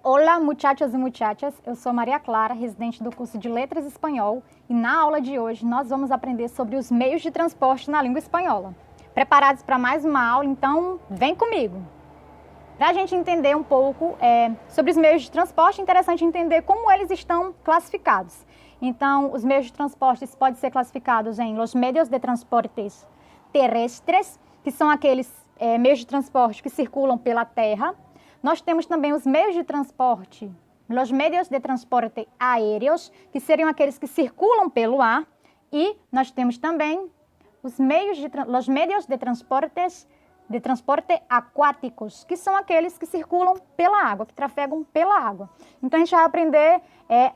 Olá, muchachos e muchachas, eu sou Maria Clara, residente do curso de Letras Espanhol, e na aula de hoje nós vamos aprender sobre os meios de transporte na língua espanhola. Preparados para mais uma aula? Então, vem comigo! Para a gente entender um pouco sobre os meios de transporte, é interessante entender como eles estão classificados. Então, os meios de transporte podem ser classificados em los medios de transportes terrestres, que são aqueles meios de transporte que circulam pela terra. Nós temos também os meios de transporte, os medios de transporte aéreos, que seriam aqueles que circulam pelo ar. E nós temos também os medios de transporte aquáticos, que são aqueles que circulam pela água, que trafegam pela água. Então, a gente vai aprender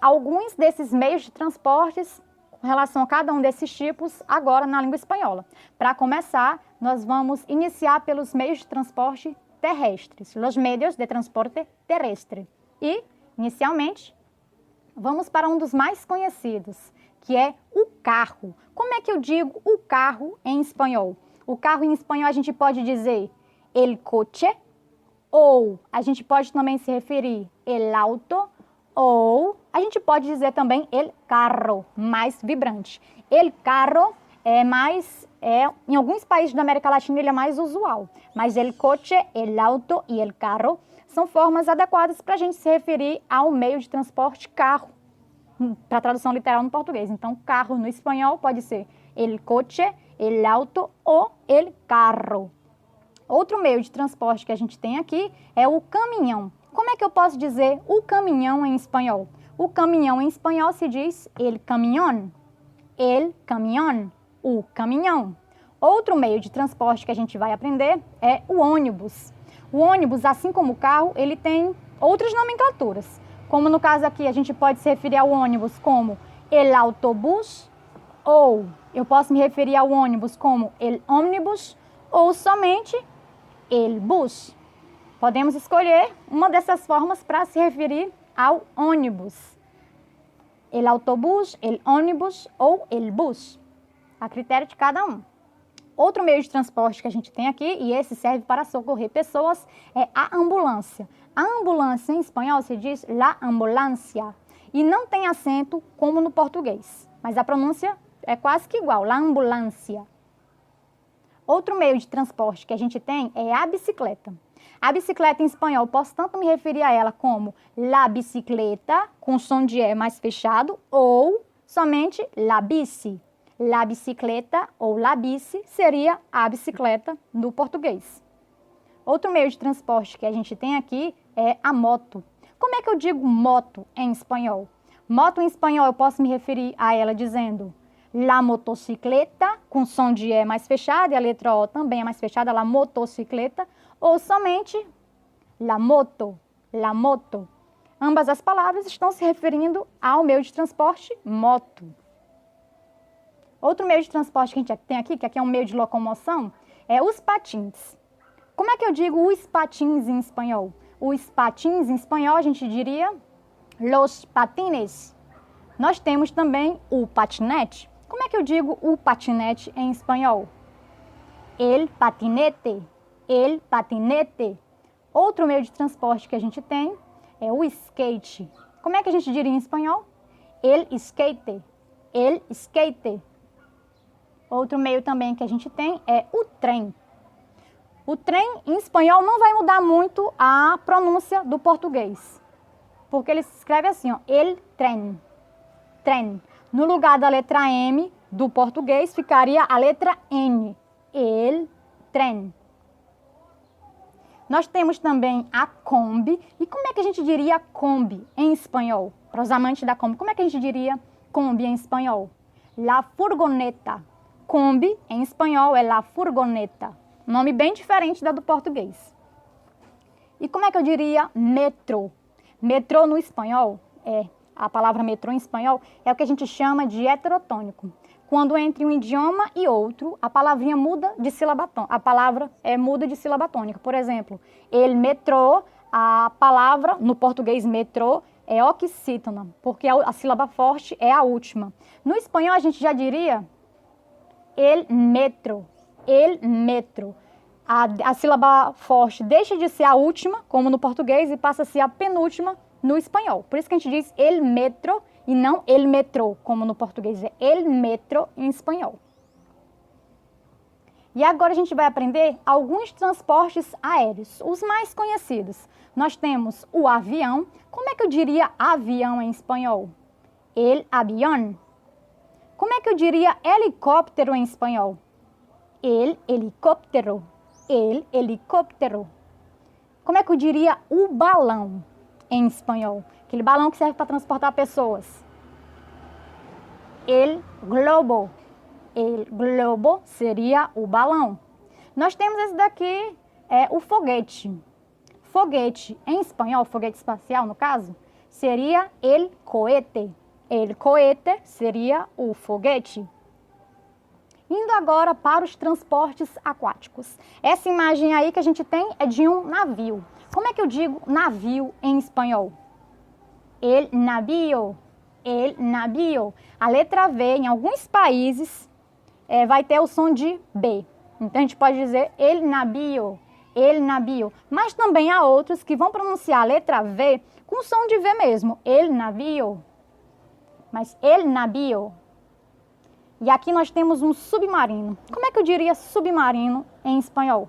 alguns desses meios de transportes com relação a cada um desses tipos agora na língua espanhola. Para começar, nós vamos iniciar pelos meios de transporte terrestres, los medios de transporte terrestre. E, inicialmente, vamos para um dos mais conhecidos, que é o carro. Como é que eu digo o carro em espanhol? O carro em espanhol a gente pode dizer el coche, ou a gente pode também se referir el auto, ou a gente pode dizer também el carro, mais vibrante. El carro em alguns países da América Latina ele é mais usual, mas el coche, el auto e el carro são formas adequadas para a gente se referir ao meio de transporte carro, para a tradução literal no português. Então, carro no espanhol pode ser el coche, el auto ou el carro. Outro meio de transporte que a gente tem aqui é o caminhão. Como é que eu posso dizer o caminhão em espanhol? O caminhão em espanhol se diz el camión, o caminhão. Outro meio de transporte que a gente vai aprender é o ônibus. O ônibus, assim como o carro, ele tem outras nomenclaturas. Como no caso aqui, a gente pode se referir ao ônibus como el autobús, ou eu posso me referir ao ônibus como el ómnibus, ou somente el bus. Podemos escolher uma dessas formas para se referir ao ônibus. El autobús, el ônibus ou el bus, a critério de cada um. Outro meio de transporte que a gente tem aqui, e esse serve para socorrer pessoas, é a ambulância. A ambulância em espanhol se diz la ambulancia, e não tem acento como no português, mas a pronúncia é quase que igual, la ambulancia. Outro meio de transporte que a gente tem é a bicicleta. A bicicleta em espanhol, posso tanto me referir a ela como la bicicleta, com som de E mais fechado, ou somente la bici. La bicicleta ou la bici seria a bicicleta no português. Outro meio de transporte que a gente tem aqui é a moto. Como é que eu digo moto em espanhol? Moto em espanhol eu posso me referir a ela dizendo la motocicleta, com som de E mais fechado, e a letra O também é mais fechada, la motocicleta, ou somente la moto, la moto. Ambas as palavras estão se referindo ao meio de transporte moto. Outro meio de transporte que a gente tem aqui, que aqui é um meio de locomoção, é os patins. Como é que eu digo os patins em espanhol? Os patins em espanhol a gente diria los patines. Nós temos também o patinete. Como é que eu digo o patinete em espanhol? El patinete, el patinete. Outro meio de transporte que a gente tem é o skate. Como é que a gente diria em espanhol? El skate, el skate. Outro meio também que a gente tem é o trem. O trem, em espanhol, não vai mudar muito a pronúncia do português, porque ele se escreve assim, ó, el tren, tren. No lugar da letra M do português, ficaria a letra N, el tren. Nós temos também a Kombi. E como é que a gente diria Kombi em espanhol? Para os amantes da Kombi, como é que a gente diria Kombi em espanhol? La furgoneta. Kombi, em espanhol, é la furgoneta. Nome bem diferente da do português. E como é que eu diria metrô? Metrô no espanhol, a palavra metrô em espanhol, é o que a gente chama de heterotônico. Quando entre um idioma e outro, a palavrinha muda de sílaba tônica. A palavra muda de sílaba tônica. Por exemplo, el metrô, a palavra no português metrô é oxítona, porque a sílaba forte é a última. No espanhol, a gente já diria el metro, a sílaba forte deixa de ser a última, como no português, e passa a ser a penúltima no espanhol. Por isso que a gente diz el metro e não el metrô, como no português é el metro em espanhol. E agora a gente vai aprender alguns transportes aéreos, os mais conhecidos. Nós temos o avião. Como é que eu diria avião em espanhol? El avión. Como é que eu diria helicóptero em espanhol? El helicóptero. El helicóptero. Como é que eu diria o balão em espanhol? Aquele balão que serve para transportar pessoas. El globo. El globo seria o balão. Nós temos esse daqui, o foguete. Foguete em espanhol, foguete espacial no caso, seria el cohete. El cohete seria o foguete. Indo agora para os transportes aquáticos. Essa imagem aí que a gente tem é de um navio. Como é que eu digo navio em espanhol? El navío. El navío. A letra V, em alguns países, vai ter o som de B. Então, a gente pode dizer el navío. El navío. Mas também há outros que vão pronunciar a letra V com som de V mesmo. El navío. Mas el navío. E aqui nós temos um submarino. Como é que eu diria submarino em espanhol?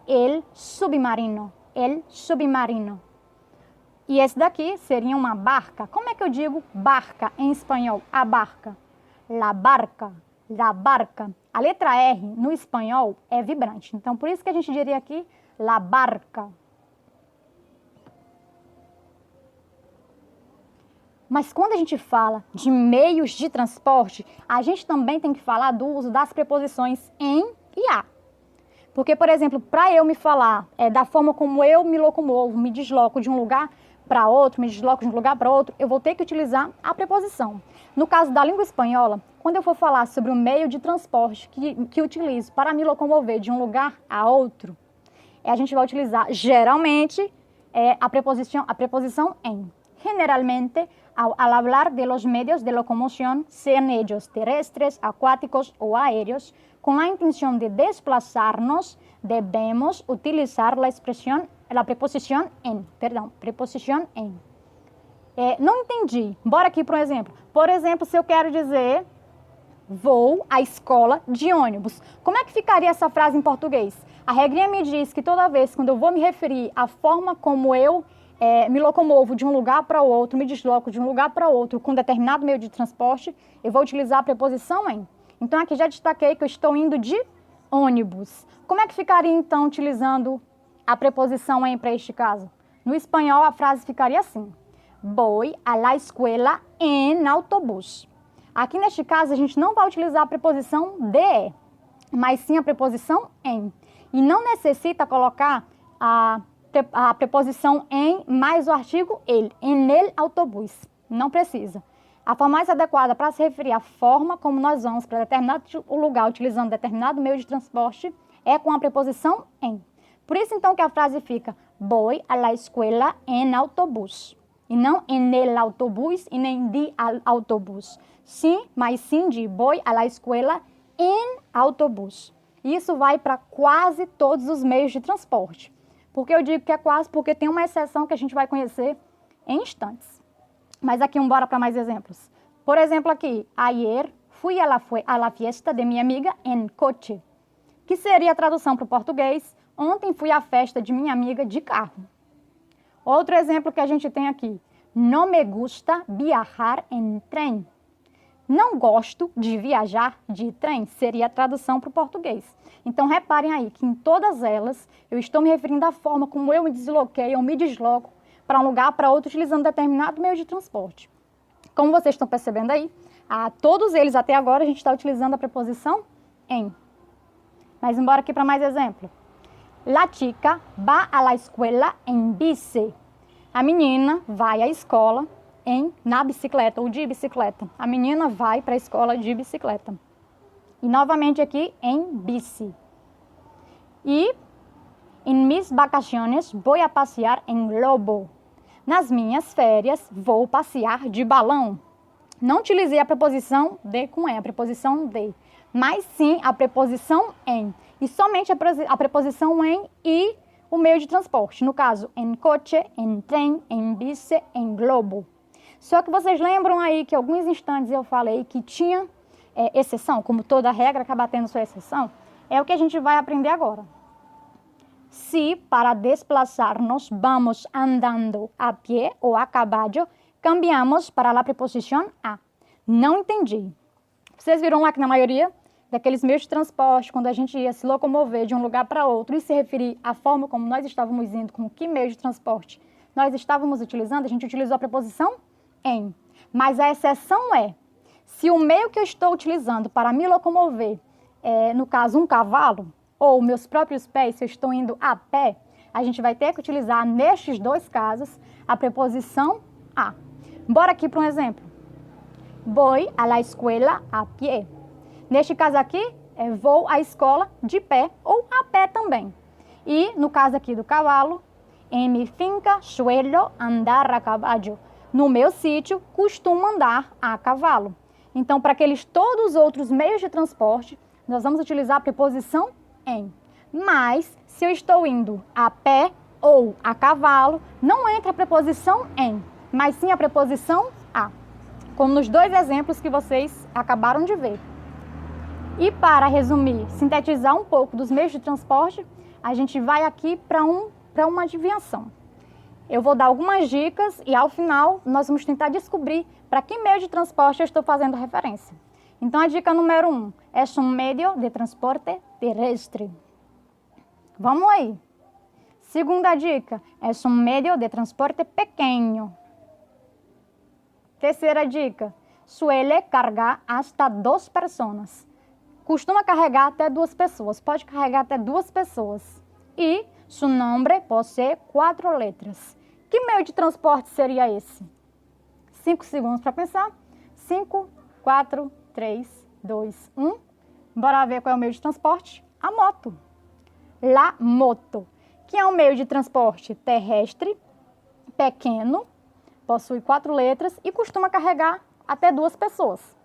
El submarino. El submarino. E esse daqui seria uma barca. Como é que eu digo barca em espanhol? A barca. La barca. La barca. A letra R no espanhol é vibrante. Então, por isso que a gente diria aqui la barca. Mas quando a gente fala de meios de transporte, a gente também tem que falar do uso das preposições em e a. Porque, por exemplo, para eu me falar da forma como eu me locomovo, me desloco de um lugar para outro, me desloco de um lugar para outro, eu vou ter que utilizar a preposição. No caso da língua espanhola, quando eu for falar sobre o meio de transporte que utilizo para me locomover de um lugar a outro, a gente vai utilizar geralmente a preposição em. Generalmente, al hablar de los medios de locomoción, sean ellos terrestres, acuáticos o aéreos, con la intención de desplazarnos, debemos utilizar la preposición en. Preposición en. Não entendi. Bora aqui para um exemplo. Por exemplo, se eu quero dizer vou à escola de ônibus. Como é que ficaria essa frase em português? A regrinha me diz que toda vez quando eu vou me referir à forma como eu me locomovo de um lugar para o outro, me desloco de um lugar para outro com determinado meio de transporte, eu vou utilizar a preposição em. Então, aqui já destaquei que eu estou indo de ônibus. Como é que ficaria, então, utilizando a preposição em para este caso? No espanhol, a frase ficaria assim. Voy a la escuela en autobús. Aqui, neste caso, a gente não vai utilizar a preposição de, mas sim a preposição em. E não necessita colocar a preposição em mais o artigo el, en el autobús. Não precisa. A forma mais adequada para se referir à forma como nós vamos para determinado lugar utilizando determinado meio de transporte é com a preposição em. Por isso, então, que a frase fica voy a la escuela en autobús. E não en el autobús e nem de autobús. Sim, mas sim de voy a la escuela en autobús. Isso vai para quase todos os meios de transporte. Por que eu digo que é quase? Porque tem uma exceção que a gente vai conhecer em instantes. Mas aqui, bora para mais exemplos. Por exemplo, aqui, ayer fui a la fiesta de minha amiga en coche. Que seria a tradução para o português, ontem fui à festa de minha amiga de carro. Outro exemplo que a gente tem aqui, no me gusta viajar en tren. Não gosto de viajar de trem, seria a tradução para o português. Então, reparem aí que em todas elas, eu estou me referindo à forma como eu me desloquei, eu me desloco para um lugar, para outro, utilizando determinado meio de transporte. Como vocês estão percebendo aí, todos eles até agora a gente está utilizando a preposição em. Mas embora aqui para mais exemplo. La chica va a la escuela en bici. A menina vai à escola na bicicleta ou de bicicleta. A menina vai para a escola de bicicleta. E novamente aqui em bici. E em mis vacaciones vou a passear em globo. Nas minhas férias vou passear de balão. Não utilizei a preposição de com em, a preposição de, mas sim a preposição em. e somente a preposição em e o meio de transporte. No caso, em coche, em trem, em bici, em globo. Só que vocês lembram aí que alguns instantes eu falei que tinha exceção, como toda regra acaba tendo sua exceção? É o que a gente vai aprender agora. Se para desplazar-nos vamos andando a pé ou a cavalo, cambiamos para a preposição a. Não entendi. Vocês viram lá que na maioria daqueles meios de transporte, quando a gente ia se locomover de um lugar para outro e se referir à forma como nós estávamos indo, com que meio de transporte nós estávamos utilizando, a gente utilizou a preposição em. Mas a exceção é, se o meio que eu estou utilizando para me locomover no caso, um cavalo, ou meus próprios pés, se eu estou indo a pé, a gente vai ter que utilizar, nestes dois casos, a preposição a. Bora aqui para um exemplo. Voy a la escuela a pie. Neste caso aqui, vou à escola de pé ou a pé também. E, no caso aqui do cavalo, em mi finca suelo andar a caballo. No meu sítio, costumo andar a cavalo. Então, para todos os outros meios de transporte, nós vamos utilizar a preposição em. Mas, se eu estou indo a pé ou a cavalo, não entra a preposição em, mas sim a preposição a. Como nos dois exemplos que vocês acabaram de ver. E para resumir, sintetizar um pouco dos meios de transporte, a gente vai aqui para uma adivinhação. Eu vou dar algumas dicas e ao final nós vamos tentar descobrir para que meio de transporte eu estou fazendo referência. Então a dica número 1 é um meio de transporte terrestre. Vamos aí. Segunda dica é um meio de transporte pequeno. Terceira dica, suele cargar hasta 2 pessoas. Costuma carregar até 2 pessoas, pode carregar até 2 pessoas. E seu nome possui 4 letras. Que meio de transporte seria esse? 5 segundos para pensar. 5, 4, 3, 2, 1. Bora ver qual é o meio de transporte? A moto. La moto, que é um meio de transporte terrestre, pequeno, possui 4 letras e costuma carregar até 2 pessoas.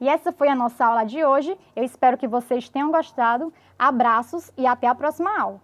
E essa foi a nossa aula de hoje. Eu espero que vocês tenham gostado. Abraços e até a próxima aula.